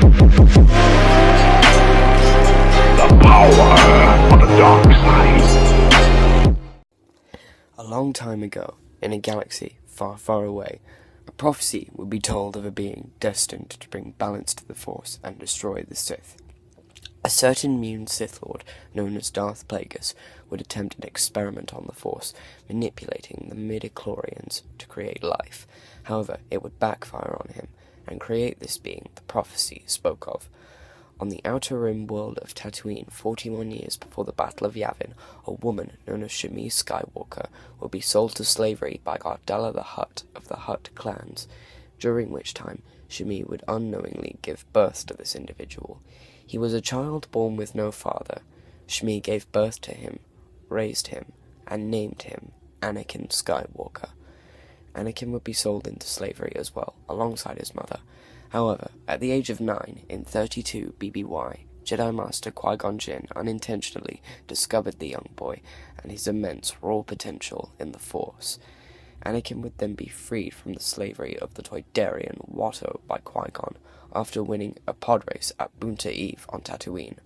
The power on the dark side. A long time ago, in a galaxy far, far away, a prophecy would be told of a being destined to bring balance to the Force and destroy the Sith. A certain immune Sith Lord, known as Darth Plagueis, would attempt an experiment on the Force, manipulating the midichlorians to create life. However, it would backfire on him, and create this being the prophecy spoke of. On the outer rim world of Tatooine, 41 years before the Battle of Yavin, a woman known as Shan Skywalker would be sold to slavery by Bastila the Hutt of the Hutt clans, during which time Shan would unknowingly give birth to this individual. He was a child born with no father. Shan gave birth to him, raised him, and named him Anakin Skywalker. Anakin would be sold into slavery as well, alongside his mother. However, at the age of 9, in 32 BBY, Jedi Master Qui-Gon Jinn unintentionally discovered the young boy and his immense raw potential in the Force. Anakin would then be freed from the slavery of the Toydarian Watto by Qui-Gon after winning a pod race at Bunta Eve on Tatooine.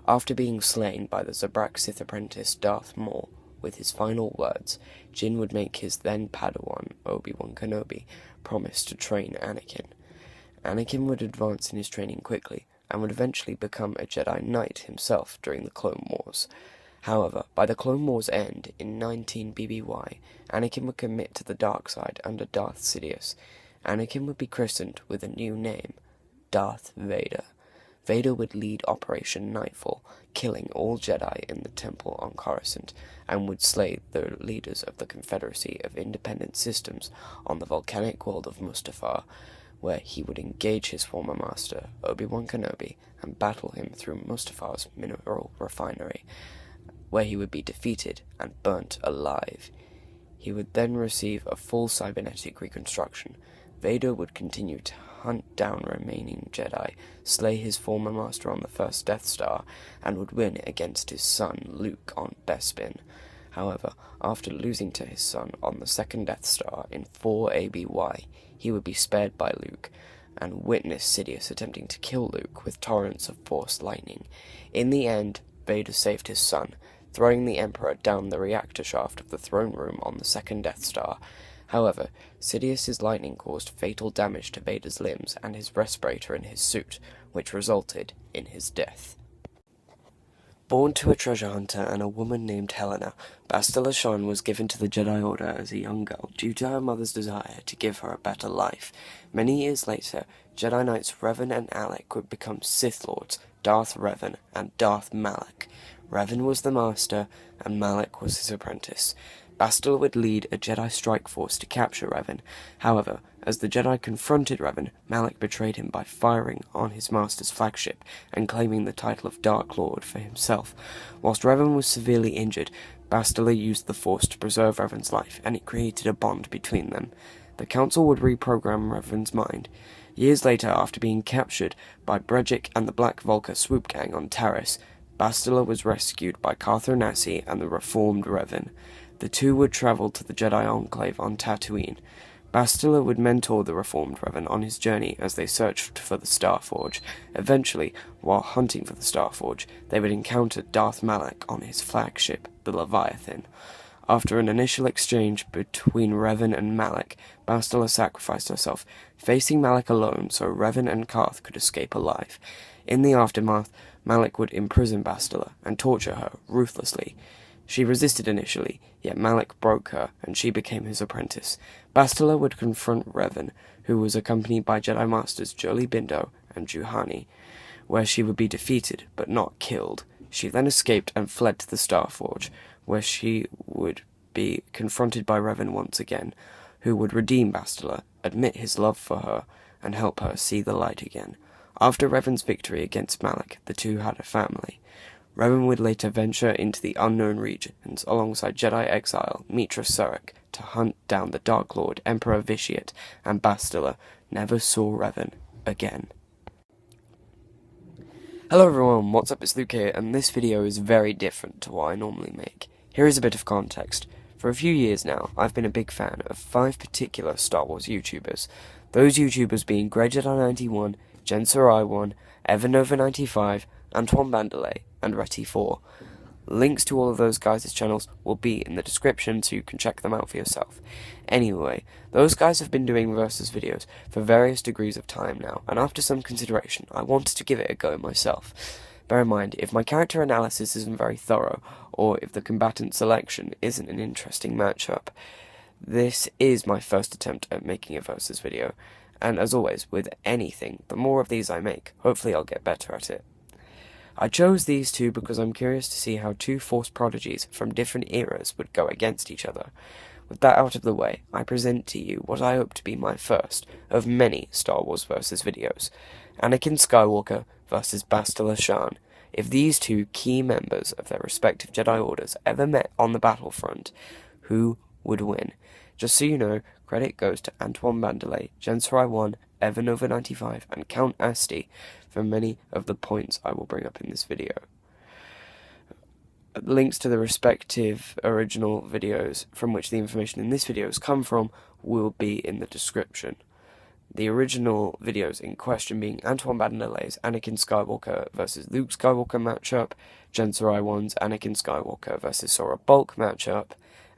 After being slain by the Zabrak Sith apprentice Darth Maul, with his final words, Jinn would make his then Padawan, Obi-Wan Kenobi, promise to train Anakin. Anakin would advance in his training quickly, and would eventually become a Jedi Knight himself during the Clone Wars. However, by the Clone Wars' end, in 19 BBY, Anakin would commit to the dark side under Darth Sidious. Anakin would be christened with a new name, Darth Vader. Vader would lead Operation Nightfall, killing all Jedi in the temple on Coruscant, and would slay the leaders of the Confederacy of Independent Systems on the volcanic world of Mustafar, where he would engage his former master, Obi-Wan Kenobi, and battle him through Mustafar's mineral refinery, where he would be defeated and burnt alive. He would then receive a full cybernetic reconstruction. Vader would continue to hunt down remaining Jedi, slay his former master on the first Death Star, and would win against his son Luke on Bespin. However, after losing to his son on the second Death Star in 4 ABY, he would be spared by Luke, and witness Sidious attempting to kill Luke with torrents of Force lightning. In the end, Vader saved his son, throwing the Emperor down the reactor shaft of the throne room on the second Death Star. However, Sidious's lightning caused fatal damage to Vader's limbs and his respirator in his suit, which resulted in his death. Born to a treasure hunter and a woman named Helena, Bastila Shan was given to the Jedi Order as a young girl due to her mother's desire to give her a better life. Many years later, Jedi Knights Revan and Alec would become Sith Lords, Darth Revan and Darth Malak. Revan was the master, and Malak was his apprentice. Bastila would lead a Jedi strike force to capture Revan. However, as the Jedi confronted Revan, Malak betrayed him by firing on his master's flagship and claiming the title of Dark Lord for himself. Whilst Revan was severely injured, Bastila used the Force to preserve Revan's life, and it created a bond between them. The Council would reprogram Revan's mind. Years later, after being captured by Brejic and the Black Vulca swoop gang on Taris, Bastila was rescued by Cartho Nassi and the reformed Revan. The two would travel to the Jedi Enclave on Tatooine. Bastila would mentor the reformed Revan on his journey as they searched for the Starforge. Eventually, while hunting for the Starforge, they would encounter Darth Malak on his flagship, the Leviathan. After an initial exchange between Revan and Malak, Bastila sacrificed herself, facing Malak alone so Revan and Carth could escape alive. In the aftermath, Malak would imprison Bastila and torture her ruthlessly. She resisted initially, yet Malak broke her, and she became his apprentice. Bastila would confront Revan, who was accompanied by Jedi Masters Jolee Bindo and Juhani, where she would be defeated, but not killed. She then escaped and fled to the Starforge, where she would be confronted by Revan once again, who would redeem Bastila, admit his love for her, and help her see the light again. After Revan's victory against Malak, the two had a family. Revan would later venture into the unknown regions alongside Jedi exile Mitra Surik to hunt down the Dark Lord Emperor Vitiate, and Bastila never saw Revan again. Hello everyone, what's up, it's Luke here, and this video is very different to what I normally make. Here is a bit of context. For a few years now, I've been a big fan of 5 particular Star Wars YouTubers. Those YouTubers being Grey Jedi 91, Jensarai 1, Evernova 95, Antoine Bandelet, and Reti 4. Links to all of those guys' channels will be in the description so you can check them out for yourself. Anyway, those guys have been doing versus videos for various degrees of time now, and after some consideration, I wanted to give it a go myself. Bear in mind, if my character analysis isn't very thorough, or if the combatant selection isn't an interesting matchup, this is my first attempt at making a versus video, and as always, with anything, the more of these I make, hopefully I'll get better at it. I chose these two because I'm curious to see how two Force prodigies from different eras would go against each other. With that out of the way, I present to you what I hope to be my first of many Star Wars versus videos. Anakin Skywalker versus Bastila Shan. If these two key members of their respective Jedi Orders ever met on the battlefront, who would win? Just so you know, credit goes to Antoine Bandelet, Jensarai 1, Evernova 95, and Count Asti for many of the points I will bring up in this video. Links to the respective original videos from which the information in this video has come from will be in the description. The original videos in question being Antoine Bandelet's Anakin Skywalker versus Luke Skywalker matchup, Jensarai 1's Anakin Skywalker versus Sora Bulk matchup,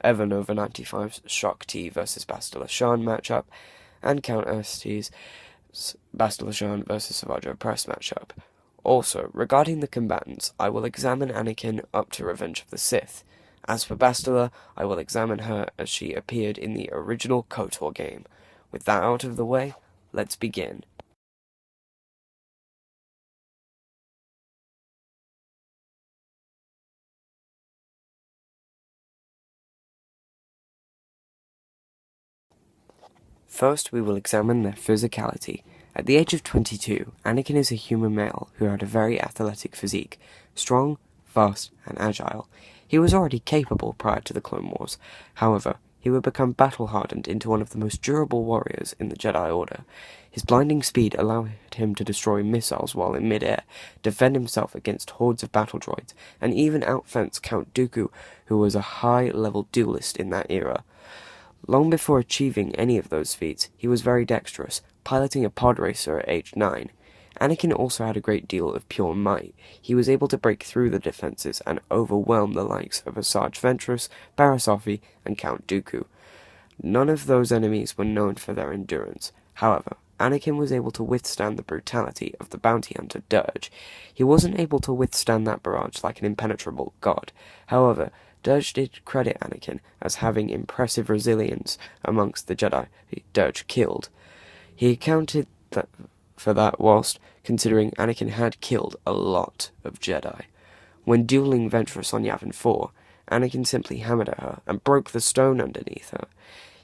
Evernova 95's Shock T versus Bastila Shan matchup, and Count Asti's Bastila Shan versus Savajo Press matchup. Also, regarding the combatants, I will examine Anakin up to Revenge of the Sith. As for Bastila, I will examine her as she appeared in the original KOTOR game. With that out of the way, let's begin. First, we will examine their physicality. At the age of 22, Anakin is a human male who had a very athletic physique, strong, fast, and agile. He was already capable prior to the Clone Wars. However, he would become battle-hardened into one of the most durable warriors in the Jedi Order. His blinding speed allowed him to destroy missiles while in mid-air, defend himself against hordes of battle droids, and even outfence Count Dooku, who was a high-level duelist in that era. Long before achieving any of those feats, he was very dexterous, piloting a pod racer at age 9. Anakin also had a great deal of pure might. He was able to break through the defenses and overwhelm the likes of Asajj Ventress, Barriss Offee, and Count Dooku. None of those enemies were known for their endurance. However, Anakin was able to withstand the brutality of the bounty hunter Dirge. He wasn't able to withstand that barrage like an impenetrable god. However, Dirge did credit Anakin as having impressive resilience amongst the Jedi Dirge killed. He accounted for that whilst considering Anakin had killed a lot of Jedi. When dueling Ventress on Yavin 4, Anakin simply hammered at her and broke the stone underneath her.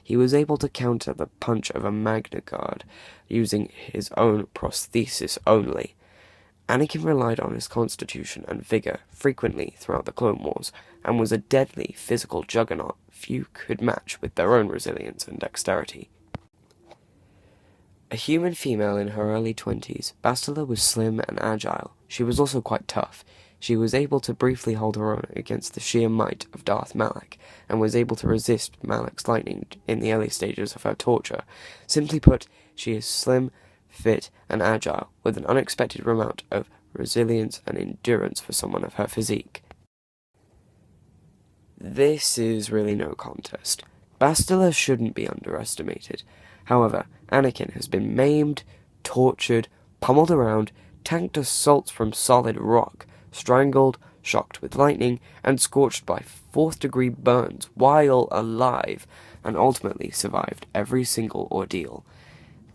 He was able to counter the punch of a Magna Guard using his own prosthesis only. Anakin relied on his constitution and vigor frequently throughout the Clone Wars, and was a deadly physical juggernaut few could match with their own resilience and dexterity. A human female in her early 20s, Bastila was slim and agile. She was also quite tough. She was able to briefly hold her own against the sheer might of Darth Malak, and was able to resist Malak's lightning in the early stages of her torture. Simply put, she is slim, fit, and agile, with an unexpected amount of resilience and endurance for someone of her physique. This is really no contest. Bastila shouldn't be underestimated. However, Anakin has been maimed, tortured, pummeled around, tanked assaults from solid rock, strangled, shocked with lightning, and scorched by fourth-degree burns while alive, and ultimately survived every single ordeal.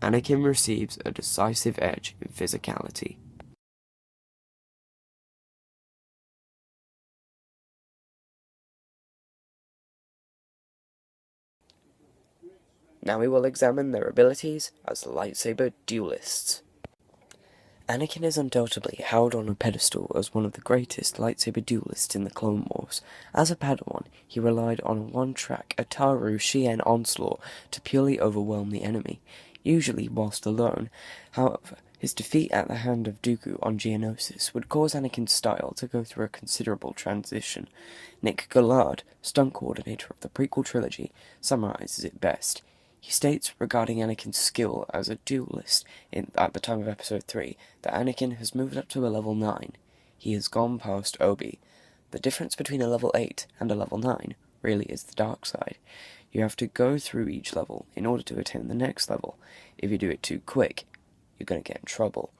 Anakin receives a decisive edge in physicality. Now we will examine their abilities as lightsaber duelists. Anakin is undoubtedly held on a pedestal as one of the greatest lightsaber duelists in the Clone Wars. As a Padawan, he relied on a one-track Ataru Shien onslaught to purely overwhelm the enemy, usually whilst alone. However, his defeat at the hand of Dooku on Geonosis would cause Anakin's style to go through a considerable transition. Nick Gillard, stunt coordinator of the prequel trilogy, summarizes it best. He states regarding Anakin's skill as a duelist at the time of Episode 3 that Anakin has moved up to a level 9. He has gone past Obi. The difference between a level 8 and a level 9 really is the dark side. You have to go through each level in order to attain the next level. If you do it too quick, you're going to get in trouble.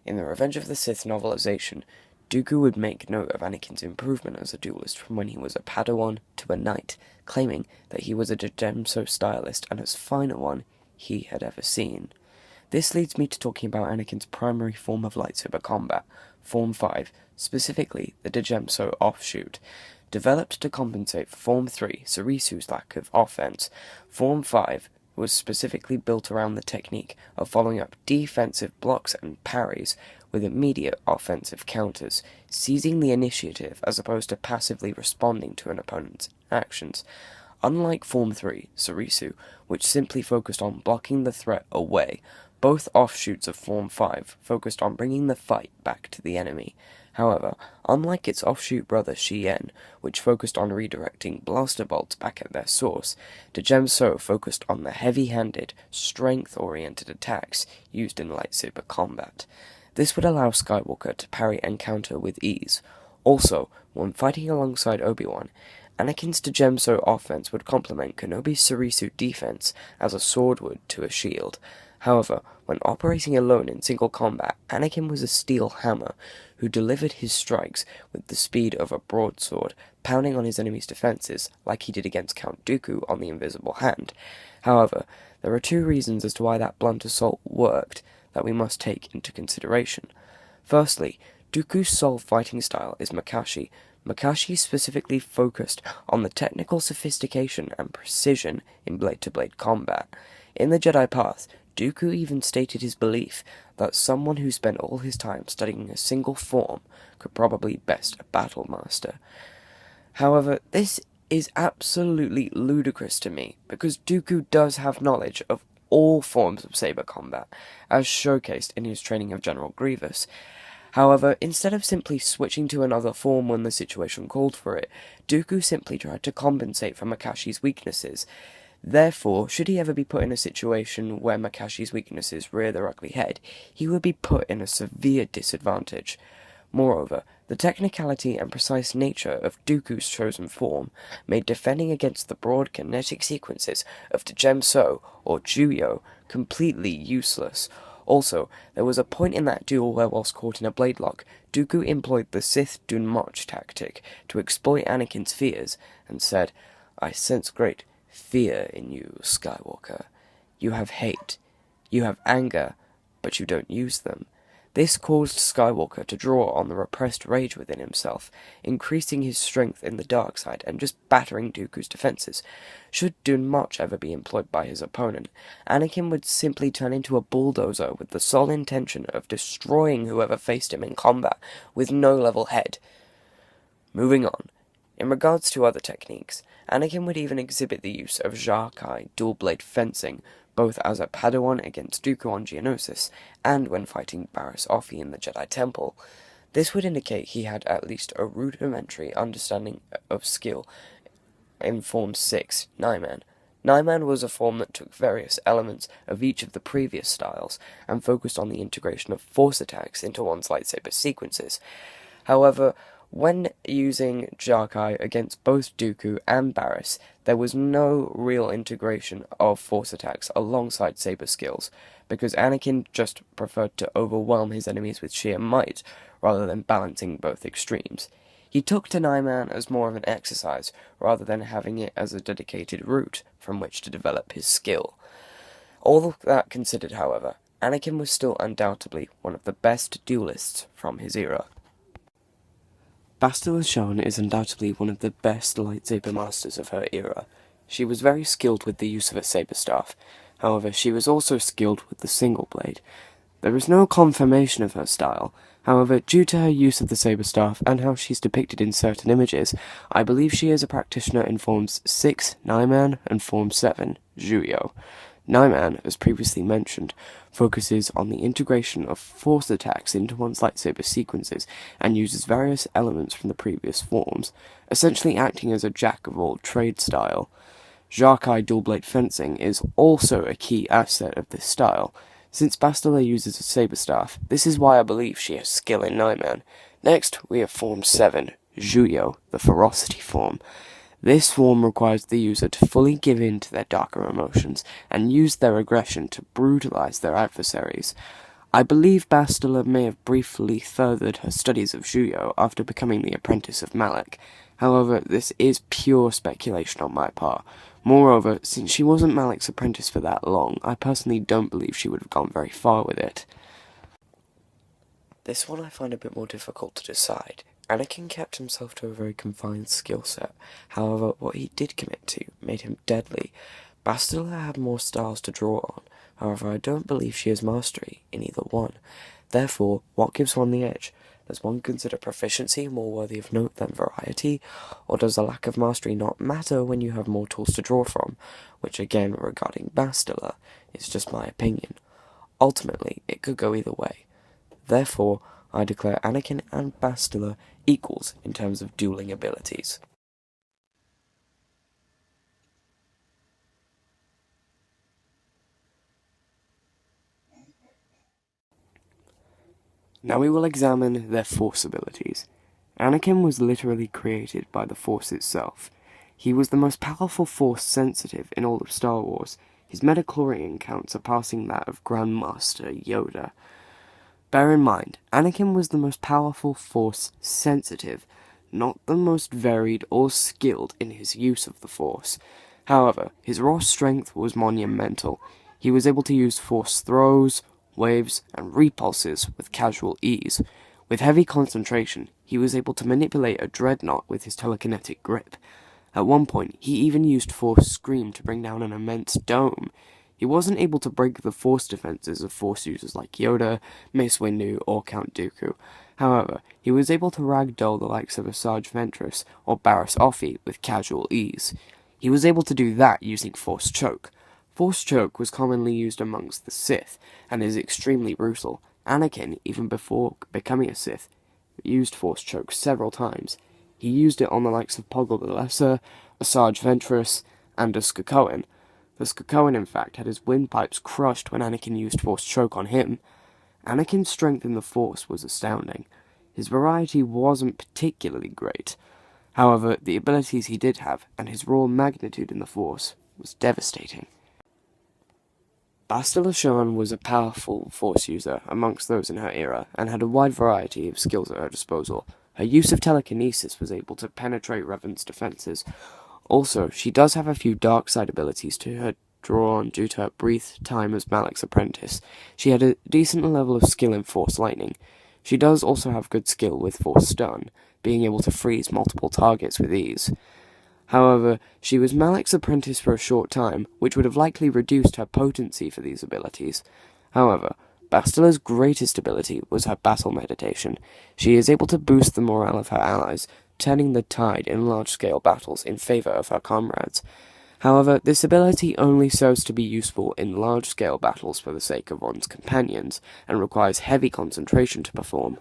In the Revenge of the Sith novelization, Dooku would make note of Anakin's improvement as a duelist from when he was a Padawan to a knight, claiming that he was a Dejemso stylist and as fine a one he had ever seen. This leads me to talking about Anakin's primary form of lightsaber combat, Form 5, specifically the Dejemso offshoot. Developed to compensate for Form 3, Sarisu's lack of offense, Form 5 was specifically built around the technique of following up defensive blocks and parries with immediate offensive counters, seizing the initiative as opposed to passively responding to an opponent's actions. Unlike Form 3, Sarisu, which simply focused on blocking the threat away, both offshoots of Form 5 focused on bringing the fight back to the enemy. However, unlike its offshoot brother Shan, which focused on redirecting blaster bolts back at their source, Dejemso focused on the heavy-handed, strength-oriented attacks used in lightsaber combat. This would allow Skywalker to parry and counter with ease. Also, when fighting alongside Obi-Wan, Anakin's Dejemso offense would complement Kenobi's Sarisu defense as a sword would to a shield. However, when operating alone in single combat, Anakin was a steel hammer who delivered his strikes with the speed of a broadsword, pounding on his enemy's defenses like he did against Count Dooku on the Invisible Hand. However, there are two reasons as to why that blunt assault worked that we must take into consideration. Firstly, Dooku's sole fighting style is Makashi. Makashi specifically focused on the technical sophistication and precision in blade-to-blade combat. In the Jedi Path, Dooku even stated his belief that someone who spent all his time studying a single form could probably best a battle master. However, this is absolutely ludicrous to me, because Dooku does have knowledge of all forms of saber combat, as showcased in his training of General Grievous. However, instead of simply switching to another form when the situation called for it, Dooku simply tried to compensate for Makashi's weaknesses. Therefore, should he ever be put in a situation where Makashi's weaknesses rear their ugly head, he would be put in a severe disadvantage. Moreover, the technicality and precise nature of Dooku's chosen form made defending against the broad kinetic sequences of Dejemso or Juyo completely useless. Also, there was a point in that duel where, whilst caught in a blade lock, Dooku employed the Sith Dunmoch tactic to exploit Anakin's fears, and said, "I sense great fear in you, Skywalker. You have hate, you have anger, but you don't use them." This caused Skywalker to draw on the repressed rage within himself, increasing his strength in the dark side and just battering Dooku's defenses. Should Dunmoch ever be employed by his opponent, Anakin would simply turn into a bulldozer with the sole intention of destroying whoever faced him in combat with no level head. Moving on. In regards to other techniques, Anakin would even exhibit the use of Jarkai dual-blade fencing, both as a Padawan against Dooku on Geonosis, and when fighting Barriss Offee in the Jedi Temple. This would indicate he had at least a rudimentary understanding of skill in Form 6, Naiman. Naiman was a form that took various elements of each of the previous styles, and focused on the integration of force attacks into one's lightsaber sequences. However, when using Jarkai against both Dooku and Barriss, there was no real integration of force attacks alongside saber skills, because Anakin just preferred to overwhelm his enemies with sheer might, rather than balancing both extremes. He took to Naiman as more of an exercise, rather than having it as a dedicated route from which to develop his skill. All of that considered, however, Anakin was still undoubtedly one of the best duelists from his era. Bastila Shan is undoubtedly one of the best lightsaber masters of her era. She was very skilled with the use of a saber staff. However, she was also skilled with the single blade. There is no confirmation of her style. However, due to her use of the saber staff and how she's depicted in certain images, I believe she is a practitioner in Forms 6, Naiman, and Form 7, Juyo. Naiman, as previously mentioned, focuses on the integration of force attacks into one's lightsaber sequences and uses various elements from the previous forms, essentially acting as a jack-of-all-trades style. Jarkai dual-blade fencing is also a key asset of this style. Since Bastila uses a saber staff, this is why I believe she has skill in Nightman. Next, we have Form 7, Juyo, the Ferocity form. This form requires the user to fully give in to their darker emotions and use their aggression to brutalize their adversaries. I believe Bastila may have briefly furthered her studies of Juyo after becoming the apprentice of Malak. However, this is pure speculation on my part. Moreover, since she wasn't Malak's apprentice for that long, I personally don't believe she would have gone very far with it. This one I find a bit more difficult to decide. Anakin kept himself to a very confined skill set. However, what he did commit to made him deadly. Bastila had more styles to draw on. However, I don't believe she has mastery in either one. Therefore, what gives one the edge? Does one consider proficiency more worthy of note than variety? Or does a lack of mastery not matter when you have more tools to draw from? Which again, regarding Bastila, is just my opinion. Ultimately, it could go either way. Therefore, I declare Anakin and Bastila equals in terms of dueling abilities. Now we will examine their Force abilities. Anakin was literally created by the Force itself. He was the most powerful Force sensitive in all of Star Wars, his metachlorian count surpassing that of Grandmaster Yoda. Bear in mind, Anakin was the most powerful Force sensitive, not the most varied or skilled in his use of the Force. However, his raw strength was monumental. He was able to use Force throws, waves, and repulses with casual ease. With heavy concentration, he was able to manipulate a dreadnought with his telekinetic grip. At one point, he even used Force Scream to bring down an immense dome. He wasn't able to break the Force defenses of Force users like Yoda, Mace Windu, or Count Dooku. However, he was able to ragdoll the likes of Asajj Ventress or Barriss Offee with casual ease. He was able to do that using Force Choke. Force Choke was commonly used amongst the Sith, and is extremely brutal. Anakin, even before becoming a Sith, used Force Choke several times. He used it on the likes of Poggle the Lesser, Asajj Ventress, and a Skukoan. The Skukoan, in fact, had his windpipes crushed when Anakin used Force Choke on him. Anakin's strength in the Force was astounding. His variety wasn't particularly great. However, the abilities he did have, and his raw magnitude in the Force, was devastating. Bastila Shan was a powerful Force user amongst those in her era, and had a wide variety of skills at her disposal. Her use of telekinesis was able to penetrate Revan's defenses. Also, she does have a few dark side abilities to her draw on due to her brief time as Malak's apprentice. She had a decent level of skill in Force Lightning. She does also have good skill with Force Stun, being able to freeze multiple targets with ease. However, she was Malak's apprentice for a short time, which would have likely reduced her potency for these abilities. However, Bastila's greatest ability was her battle meditation. She is able to boost the morale of her allies, turning the tide in large-scale battles in favor of her comrades. However, this ability only serves to be useful in large-scale battles for the sake of one's companions, and requires heavy concentration to perform.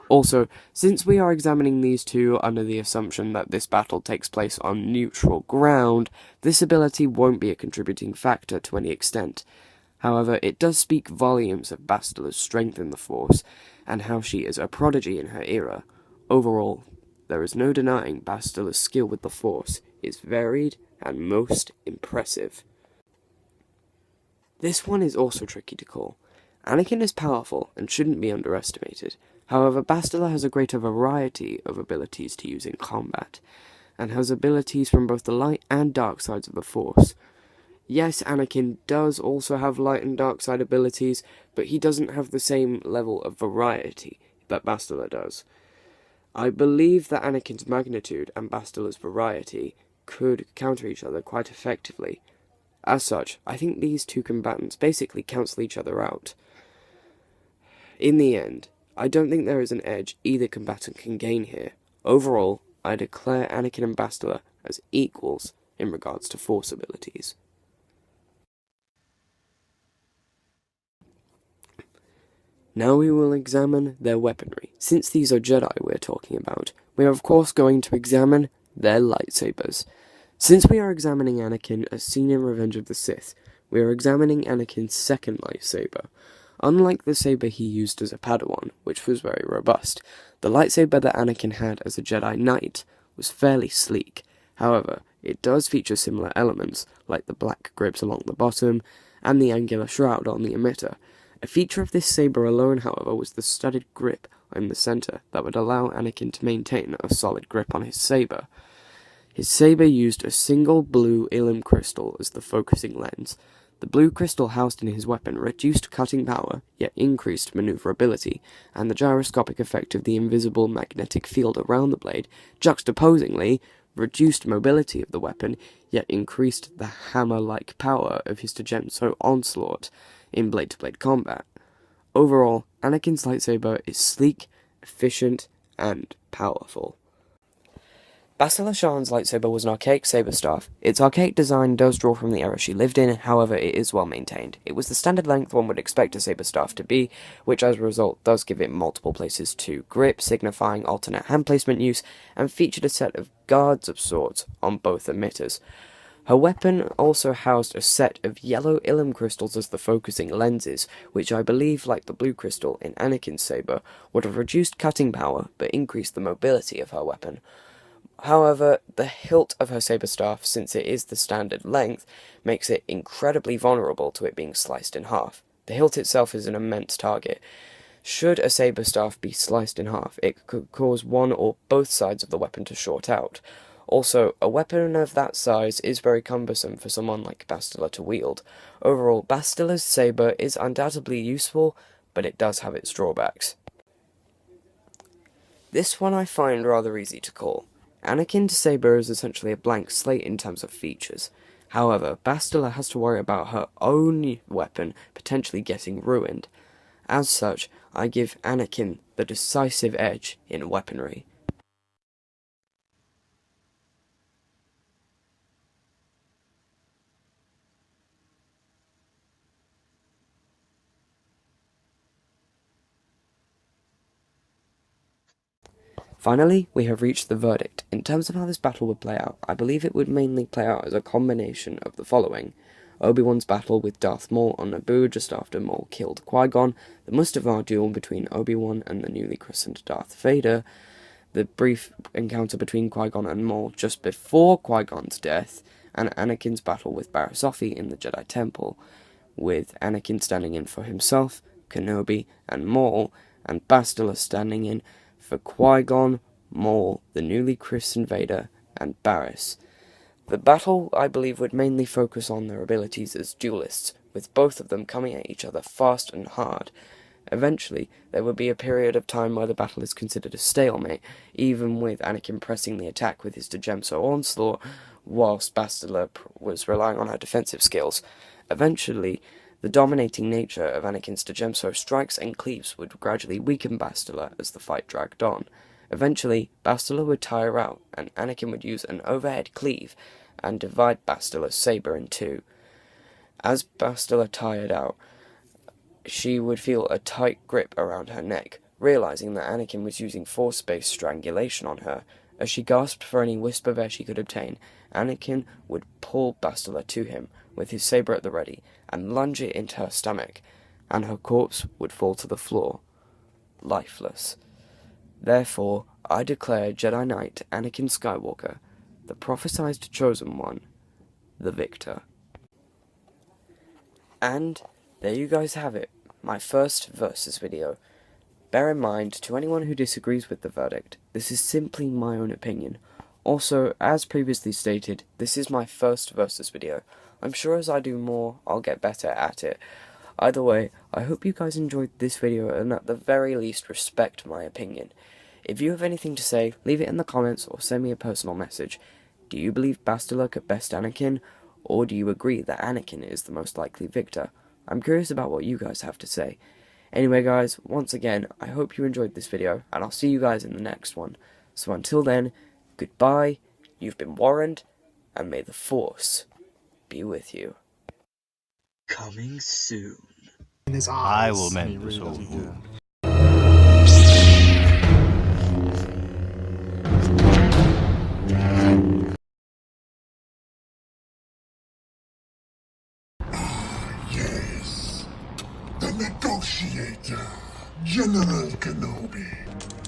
Also, since we are examining these two under the assumption that this battle takes place on neutral ground, this ability won't be a contributing factor to any extent. However, it does speak volumes of Bastila's strength in the Force, and how she is a prodigy in her era. Overall, there is no denying Bastila's skill with the Force is varied and most impressive. This one is also tricky to call. Anakin is powerful and shouldn't be underestimated. However, Bastila has a greater variety of abilities to use in combat, and has abilities from both the light and dark sides of the Force. Yes, Anakin does also have light and dark side abilities, but he doesn't have the same level of variety that Bastila does. I believe that Anakin's magnitude and Bastila's variety could counter each other quite effectively. As such, I think these two combatants basically cancel each other out. In the end, I don't think there is an edge either combatant can gain here. Overall, I declare Anakin and Bastila as equals in regards to Force abilities. Now we will examine their weaponry. Since these are Jedi we're talking about, we are of course going to examine their lightsabers. Since we are examining Anakin as seen in Revenge of the Sith, we are examining Anakin's second lightsaber. Unlike the saber he used as a Padawan, which was very robust, the lightsaber that Anakin had as a Jedi Knight was fairly sleek. However, it does feature similar elements, like the black grips along the bottom, and the angular shroud on the emitter. A feature of this saber alone, however, was the studded grip in the center that would allow Anakin to maintain a solid grip on his saber. His saber used a single blue Ilum crystal as the focusing lens. The blue crystal housed in his weapon reduced cutting power, yet increased maneuverability, and the gyroscopic effect of the invisible magnetic field around the blade, juxtaposingly, reduced mobility of the weapon, yet increased the hammer-like power of his Dojemso onslaught in blade-to-blade combat. Overall, Anakin's lightsaber is sleek, efficient, and powerful. Bastila Shan's lightsaber was an archaic saber staff. Its archaic design does draw from the era she lived in, however it is well maintained. It was the standard length one would expect a saber staff to be, which as a result does give it multiple places to grip, signifying alternate hand placement use, and featured a set of guards of sorts on both emitters. Her weapon also housed a set of yellow Ilum crystals as the focusing lenses, which I believe, like the blue crystal in Anakin's saber, would have reduced cutting power but increased the mobility of her weapon. However, the hilt of her saber staff, since it is the standard length, makes it incredibly vulnerable to it being sliced in half. The hilt itself is an immense target. Should a saber staff be sliced in half, it could cause one or both sides of the weapon to short out. Also, a weapon of that size is very cumbersome for someone like Bastila to wield. Overall, Bastila's saber is undoubtedly useful, but it does have its drawbacks. This one I find rather easy to call. Anakin's saber is essentially a blank slate in terms of features. However, Bastila has to worry about her own weapon potentially getting ruined. As such, I give Anakin the decisive edge in weaponry. Finally, we have reached the verdict. In terms of how this battle would play out, I believe it would mainly play out as a combination of the following: Obi-Wan's battle with Darth Maul on Naboo just after Maul killed Qui-Gon, the Mustafar duel between Obi-Wan and the newly christened Darth Vader, the brief encounter between Qui-Gon and Maul just before Qui-Gon's death, and Anakin's battle with Barriss Offee in the Jedi Temple, with Anakin standing in for himself, Kenobi, and Maul, and Bastila standing in for Qui-Gon, Maul, the newly christened Vader, and Barriss. The battle, I believe, would mainly focus on their abilities as duelists, with both of them coming at each other fast and hard. Eventually, there would be a period of time where the battle is considered a stalemate, even with Anakin pressing the attack with his Dojemso onslaught, whilst Bastila was relying on her defensive skills. Eventually, the dominating nature of Anakin's Dojemso strikes and cleaves would gradually weaken Bastila as the fight dragged on. Eventually, Bastila would tire out, and Anakin would use an overhead cleave and divide Bastila's saber in two. As Bastila tired out, she would feel a tight grip around her neck, realizing that Anakin was using force-based strangulation on her. As she gasped for any wisp of air she could obtain, Anakin would pull Bastila to him, with his saber at the ready, and lunge it into her stomach, and her corpse would fall to the floor, lifeless. Therefore, I declare Jedi Knight Anakin Skywalker, the prophesied chosen one, the victor. And there you guys have it, my first versus video. Bear in mind, to anyone who disagrees with the verdict, this is simply my own opinion. Also, as previously stated, this is my first versus video. I'm sure as I do more, I'll get better at it. Either way, I hope you guys enjoyed this video and at the very least respect my opinion. If you have anything to say, leave it in the comments or send me a personal message. Do you believe Bastila could best Anakin, or do you agree that Anakin is the most likely victor? I'm curious about what you guys have to say. Anyway guys, once again, I hope you enjoyed this video, and I'll see you guys in the next one. So until then, goodbye, you've been warned, and may the Force be with you. Coming soon. I will mend this old wound. Negotiator, General Kenobi.